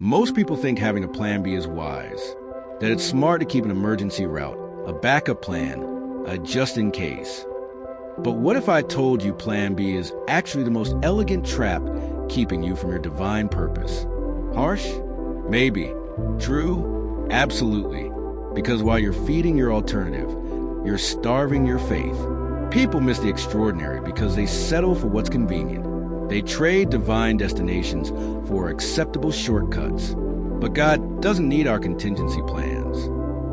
Most people think having a plan B is wise, that it's smart to keep an emergency route, a backup plan, a just in case. But what if I told you plan B is actually the most elegant trap keeping you from your divine purpose? Harsh? Maybe. True? Absolutely. Because while you're feeding your alternative, you're starving your faith. People miss the extraordinary because they settle for what's convenient. They trade divine destinations for acceptable shortcuts. But God doesn't need our contingency plans.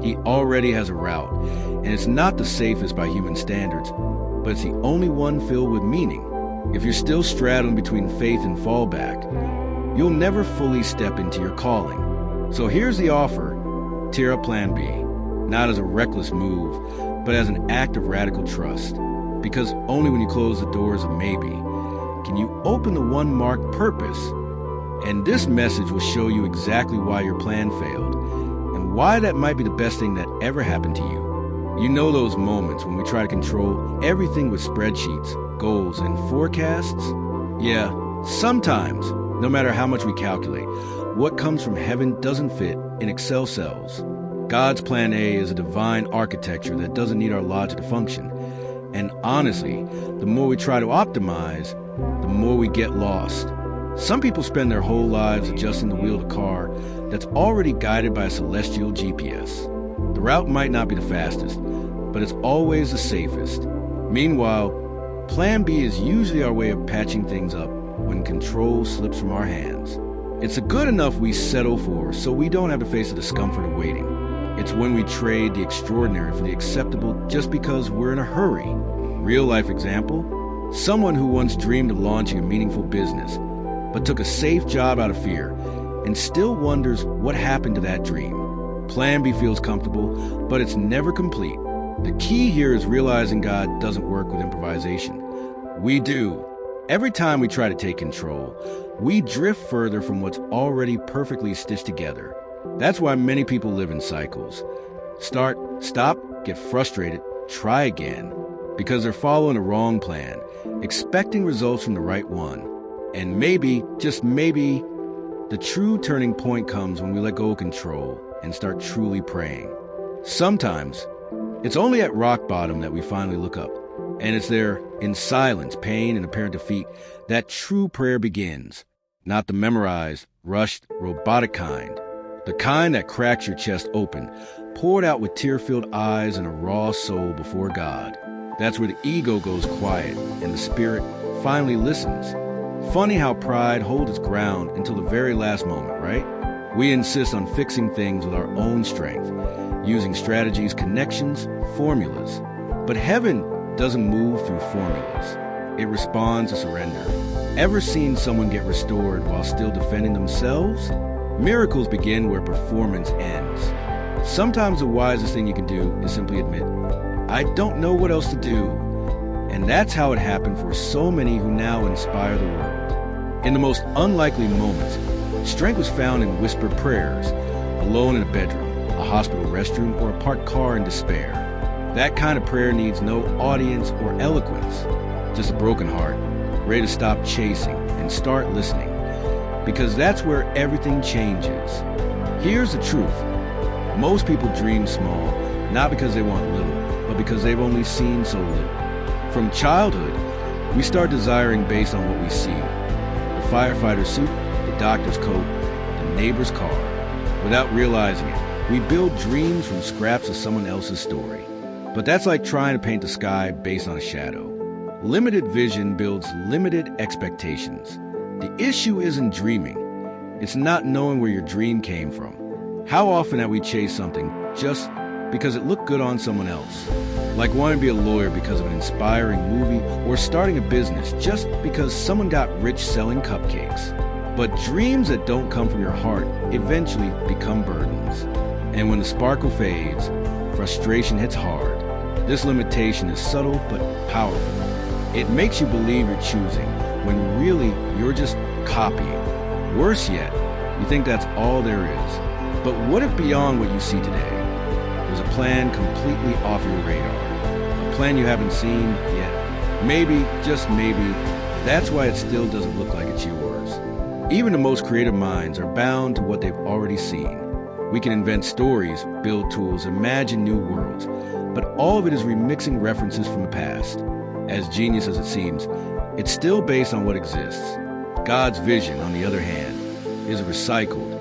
He already has a route, and it's not the safest by human standards, but it's the only one filled with meaning. If you're still straddling between faith and fallback, you'll never fully step into your calling. So here's the offer: tear up Plan B, not as a reckless move, but as an act of radical trust. Because only when you close the doors of maybe can you open the one marked purpose. And this message will show you exactly why your plan failed, and why that might be the best thing that ever happened to you. You know those moments when we try to control everything with spreadsheets, goals, and forecasts? Yeah, sometimes, no matter how much we calculate, what comes from heaven doesn't fit in Excel cells. God's Plan A is a divine architecture that doesn't need our logic to function. And honestly, the more we try to optimize, the more we get lost. Some people spend their whole lives adjusting the wheel of a car that's already guided by a celestial GPS. The route might not be the fastest, but it's always the safest. Meanwhile, Plan B is usually our way of patching things up when control slips from our hands. It's a good enough we settle for so we don't have to face the discomfort of waiting. It's when we trade the extraordinary for the acceptable just because we're in a hurry. Real life example: someone who once dreamed of launching a meaningful business, but took a safe job out of fear, and still wonders what happened to that dream. Plan B feels comfortable, but it's never complete. The key here is realizing God doesn't work with improvisation. We do. Every time we try to take control, we drift further from what's already perfectly stitched together. That's why many people live in cycles. Start, stop, get frustrated, try again. Because they're following the wrong plan, expecting results from the right one. And maybe, just maybe, the true turning point comes when we let go of control and start truly praying. Sometimes, it's only at rock bottom that we finally look up. And it's there, in silence, pain, and apparent defeat, that true prayer begins. Not the memorized, rushed, robotic kind. The kind that cracks your chest open, poured out with tear-filled eyes and a raw soul before God. That's where the ego goes quiet and the spirit finally listens. Funny how pride holds its ground until the very last moment, right? We insist on fixing things with our own strength, using strategies, connections, formulas. But heaven doesn't move through formulas. It responds to surrender. Ever seen someone get restored while still defending themselves? Miracles begin where performance ends. Sometimes the wisest thing you can do is simply admit, I don't know what else to do. And that's how it happened for so many who now inspire the world. In the most unlikely moments, strength was found in whispered prayers, alone in a bedroom, a hospital restroom, or a parked car in despair. That kind of prayer needs no audience or eloquence, just a broken heart, ready to stop chasing and start listening. Because that's where everything changes. Here's the truth. Most people dream small, not because they want little, but because they've only seen so little. From childhood, we start desiring based on what we see. The firefighter's suit, the doctor's coat, the neighbor's car. Without realizing it, we build dreams from scraps of someone else's story. But that's like trying to paint the sky based on a shadow. Limited vision builds limited expectations. The issue isn't dreaming. It's not knowing where your dream came from. How often have we chased something just because it looked good on someone else? Like wanting to be a lawyer because of an inspiring movie, or starting a business just because someone got rich selling cupcakes. But dreams that don't come from your heart eventually become burdens. And when the sparkle fades, frustration hits hard. This limitation is subtle but powerful. It makes you believe you're choosing, when really you're just copying. Worse yet, you think that's all there is. But what if beyond what you see today, there's a plan completely off your radar? A plan you haven't seen yet. Maybe, just maybe, that's why it still doesn't look like it's yours. Even the most creative minds are bound to what they've already seen. We can invent stories, build tools, imagine new worlds, but all of it is remixing references from the past. As genius as it seems, it's still based on what exists. God's vision, on the other hand, is recycled.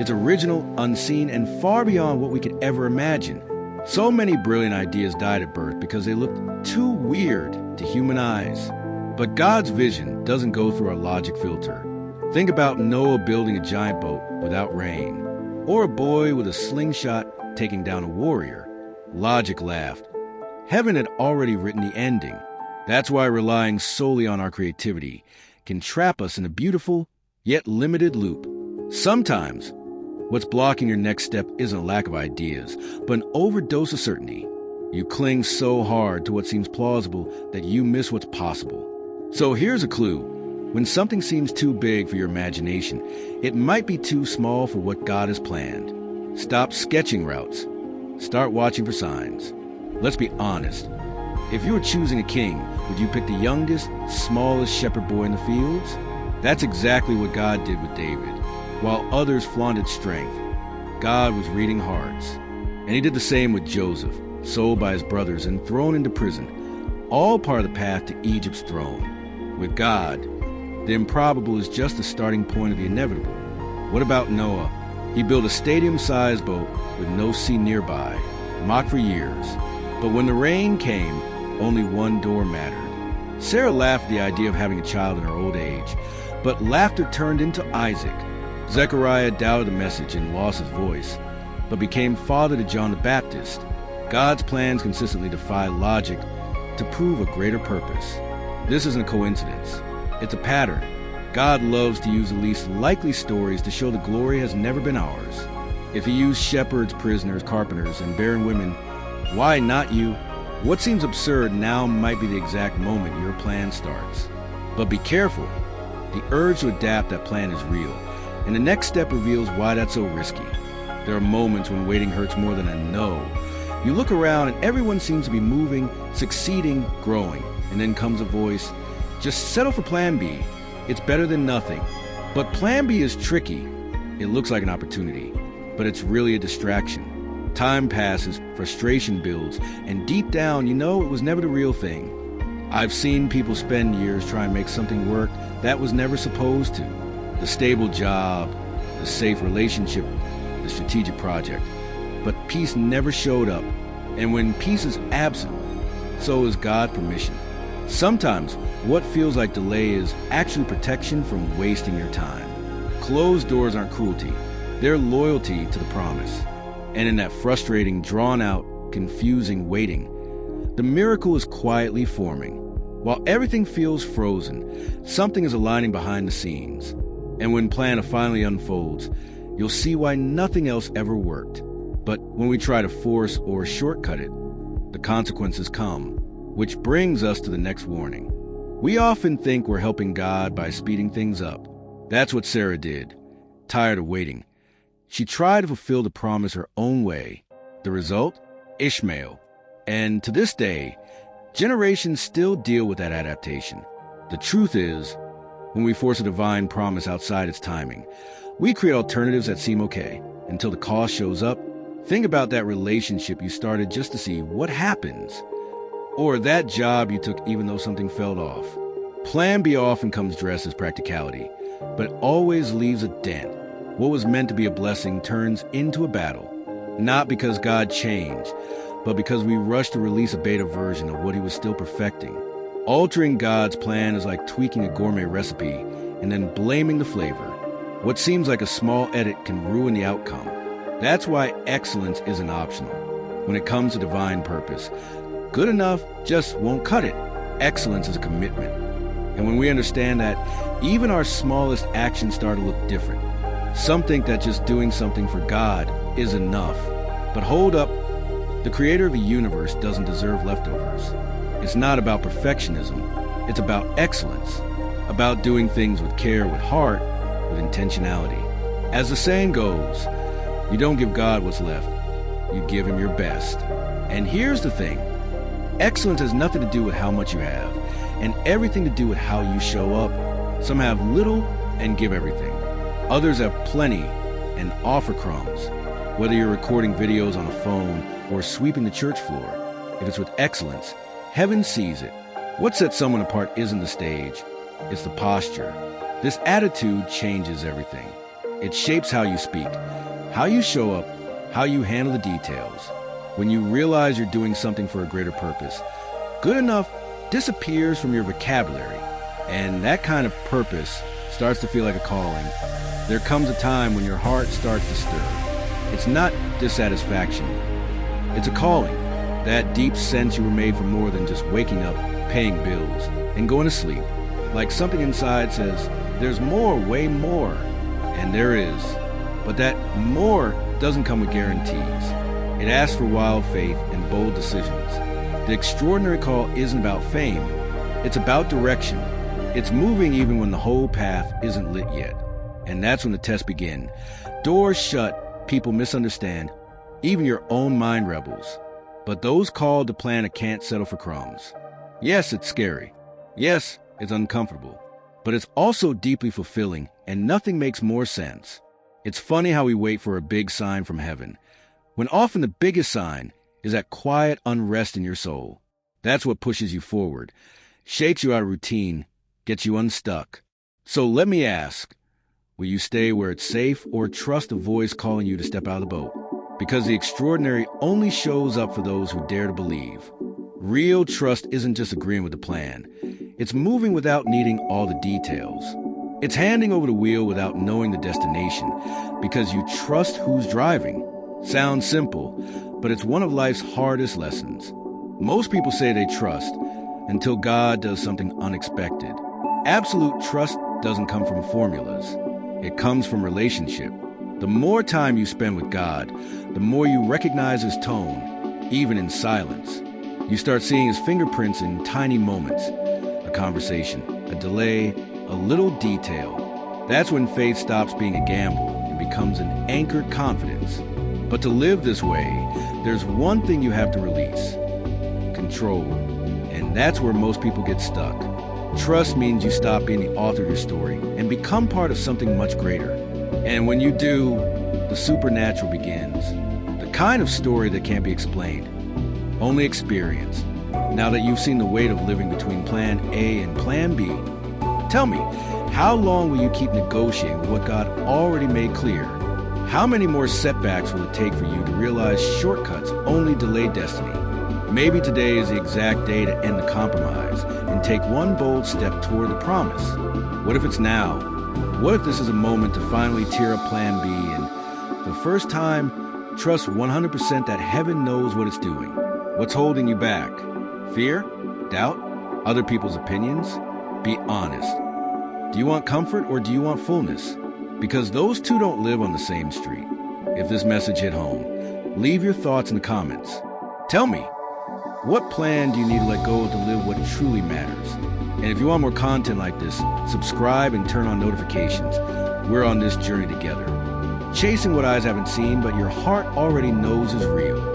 It's original, unseen, and far beyond what we could ever imagine. So many brilliant ideas died at birth because they looked too weird to human eyes. But God's vision doesn't go through our logic filter. Think about Noah building a giant boat without rain, or a boy with a slingshot taking down a warrior. Logic laughed. Heaven had already written the ending. That's why relying solely on our creativity can trap us in a beautiful, yet limited loop. Sometimes, what's blocking your next step isn't a lack of ideas, but an overdose of certainty. You cling so hard to what seems plausible that you miss what's possible. So here's a clue. When something seems too big for your imagination, it might be too small for what God has planned. Stop sketching routes. Start watching for signs. Let's be honest. If you were choosing a king, would you pick the youngest, smallest shepherd boy in the fields? That's exactly what God did with David. While others flaunted strength, God was reading hearts. And he did the same with Joseph, sold by his brothers and thrown into prison, all part of the path to Egypt's throne. With God, the improbable is just the starting point of the inevitable. What about Noah? He built a stadium-sized boat with no sea nearby, mocked for years. But when the rain came, only one door mattered. Sarah laughed at the idea of having a child in her old age, but laughter turned into Isaac. Zechariah doubted the message and lost his voice, but became father to John the Baptist. God's plans consistently defy logic to prove a greater purpose. This isn't a coincidence. It's a pattern. God loves to use the least likely stories to show the glory has never been ours. If he used shepherds, prisoners, carpenters, and barren women, why not you? What seems absurd now might be the exact moment your plan starts. But be careful. The urge to adapt that plan is real, and the next step reveals why that's so risky. There are moments when waiting hurts more than a no. You look around and everyone seems to be moving, succeeding, growing, and then comes a voice, just settle for Plan B. It's better than nothing. But Plan B is tricky. It looks like an opportunity, but it's really a distraction. Time passes, frustration builds, and deep down, you know it was never the real thing. I've seen people spend years trying to make something work that was never supposed to. The stable job, the safe relationship, the strategic project. But peace never showed up. And when peace is absent, so is God's permission. Sometimes, what feels like delay is actually protection from wasting your time. Closed doors aren't cruelty. They're loyalty to the promise. And in that frustrating, drawn-out, confusing waiting, the miracle is quietly forming. While everything feels frozen, something is aligning behind the scenes. And when plan finally unfolds, you'll see why nothing else ever worked. But when we try to force or shortcut it, the consequences come, which brings us to the next warning. We often think we're helping God by speeding things up. That's what Sarah did. Tired of waiting, she tried to fulfill the promise her own way. The result? Ishmael. And to this day, generations still deal with that adaptation. The truth is, when we force a divine promise outside its timing, we create alternatives that seem okay until the cost shows up. Think about that relationship you started just to see what happens. Or that job you took even though something fell off. Plan B often comes dressed as practicality, but always leaves a dent. What was meant to be a blessing turns into a battle. Not because God changed, but because we rushed to release a beta version of what he was still perfecting. Altering God's plan is like tweaking a gourmet recipe and then blaming the flavor. What seems like a small edit can ruin the outcome. That's why excellence isn't optional. When it comes to divine purpose, good enough just won't cut it. Excellence is a commitment. And when we understand that, even our smallest actions start to look different. Some think that just doing something for God is enough. But hold up, the creator of the universe doesn't deserve leftovers. It's not about perfectionism. It's about excellence. About doing things with care, with heart, with intentionality. As the saying goes, you don't give God what's left. You give him your best. And here's the thing. Excellence has nothing to do with how much you have, and everything to do with how you show up. Some have little, and give everything. Others have plenty and offer crumbs. Whether you're recording videos on a phone or sweeping the church floor, if it's with excellence, heaven sees it. What sets someone apart isn't the stage, it's the posture. This attitude changes everything. It shapes how you speak, how you show up, how you handle the details. When you realize you're doing something for a greater purpose, good enough disappears from your vocabulary, and that kind of purpose starts to feel like a calling. There comes a time when your heart starts to stir. It's not dissatisfaction. It's a calling. That deep sense you were made for more than just waking up, paying bills, and going to sleep. Like something inside says, there's more, way more. And there is. But that more doesn't come with guarantees. It asks for wild faith and bold decisions. The extraordinary call isn't about fame. It's about direction. It's moving even when the whole path isn't lit yet. And that's when the tests begin. Doors shut, people misunderstand, even your own mind rebels. But those called to plan can't settle for crumbs. Yes, it's scary. Yes, it's uncomfortable. But it's also deeply fulfilling, and nothing makes more sense. It's funny how we wait for a big sign from heaven, when often the biggest sign is that quiet unrest in your soul. That's what pushes you forward, shakes you out of routine, gets you unstuck. So let me ask, will you stay where it's safe or trust a voice calling you to step out of the boat? Because the extraordinary only shows up for those who dare to believe. Real trust isn't just agreeing with the plan. It's moving without needing all the details. It's handing over the wheel without knowing the destination, because you trust who's driving. Sounds simple, but it's one of life's hardest lessons. Most people say they trust until God does something unexpected. Absolute trust doesn't come from formulas. It comes from relationship. The more time you spend with God, the more you recognize His tone, even in silence. You start seeing His fingerprints in tiny moments. A conversation, a delay, a little detail. That's when faith stops being a gamble and becomes an anchored confidence. But to live this way, there's one thing you have to release: control. And that's where most people get stuck. Trust means you stop being the author of your story and become part of something much greater. And when you do, the supernatural begins. The kind of story that can't be explained, only experienced. Now that you've seen the weight of living between plan A and plan B, tell me, how long will you keep negotiating with what God already made clear? How many more setbacks will it take for you to realize shortcuts only delay destiny? Maybe today is the exact day to end the compromise and take one bold step toward the promise. What if it's now? What if this is a moment to finally tear up plan B and, for the first time, trust 100% that heaven knows what it's doing? What's holding you back? Fear? Doubt? Other people's opinions? Be honest. Do you want comfort or do you want fullness? Because those two don't live on the same street. If this message hit home, leave your thoughts in the comments. Tell me, what plan do you need to let go of to live what truly matters? And if you want more content like this, subscribe and turn on notifications. We're on this journey together. Chasing what eyes haven't seen, but your heart already knows is real.